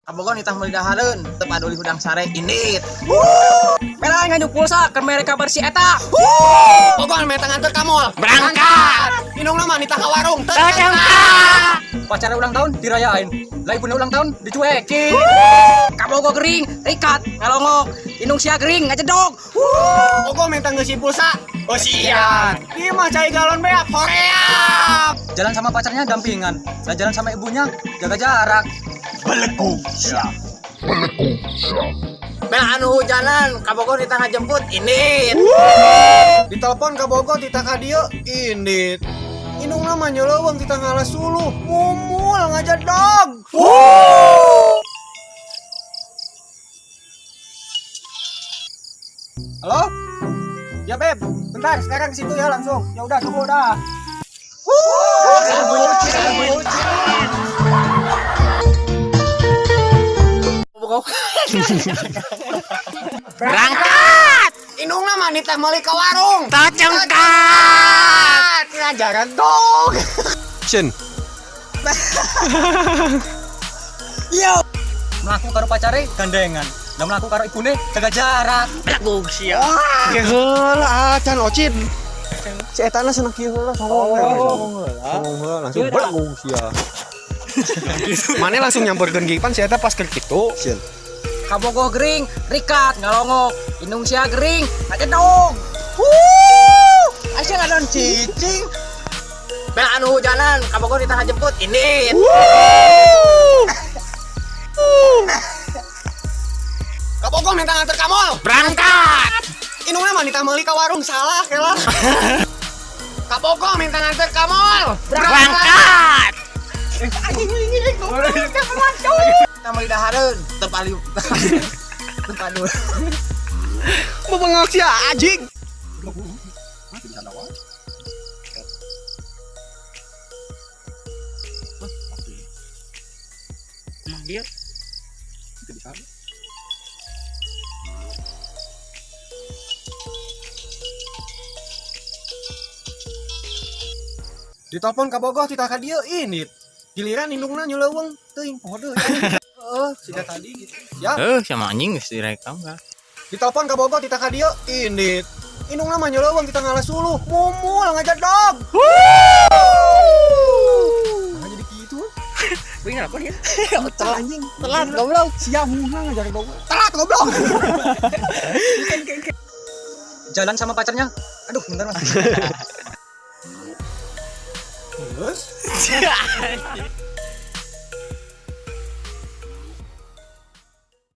Abogon itah meuli dahareun teu paduli hudang sare indit. Pela nganyuk pulsa ke mereka bersih eta. Abogon meta nganter ka mall. Berangkat. Indungna mah nitah ka warung. Pacara ulang tahun dirayain. Lah ibunya ulang tahun dicuekin. Kabogo gering, rikat, ngalongok. Indung sia gering, ngajedog. Abogon meta ngeusi pulsa. Oh siap. Ieu mah cai galon beak hoream. Jalan sama pacarnya dampingan. Nah jalan sama ibunya jaga jarak. Belekung siap. Bel anu hujanan ka Bogor ditah ngajemput indit. Ditelepon ke Bogor tita ka dieu indit. Indungna mah nyeleuweung tita ngalas suluh. Mumul ngajedog. Halo? Ya Beb, bentar sekarang ke situ ya langsung. Ya udah tunggu dah. Berangkat. Indungna mah nitah meuli ka warung. Tacengkat. Ngajaran dong. Action. Yo. Melaku karo pacare gandengan. Lah melaku karo ibune jaga jarak. Belekung siap. Kieu heula acan ocin. Si eta na seneng kieu heula songong heula langsung belakung sia. Mane langsung nyamperkeun gipan si eta pas keur kitu. Kabogo gering, rikat, ngalongok. Indung sia gering, ngajedog. Asya ngadon cicing. Bel anu hujanan ka Bogor ditah ngajemput indit. Ka Bogor minta nganter ka mall. Berangkat. Indungna mah nitah meuli ka warung salah kela. Ka Bogor minta nganter ka mall. Berangkat. Kita meuli dahareun teu pali. Teu padu. Bebengok sia anjing. Ditelepon ka Bogor tita ka dieu indit. Giliran indungna nyeleuweung teuing poho deui. Sida tadi gitu. Siap. Sama anjing geus direkam kan. Ditelepon ka Bogor tita ka dieu indit. Indungna mah nyeleuweung tita ngalas suluh. Mumul ngajedog. Nah jadi kitu. Bener apa dia? Telat anjing. Telat goblok. Siap munah ngajar Bogor. Telat goblok. Jalan sama pacarnya. Aduh, bentar Mas. Terus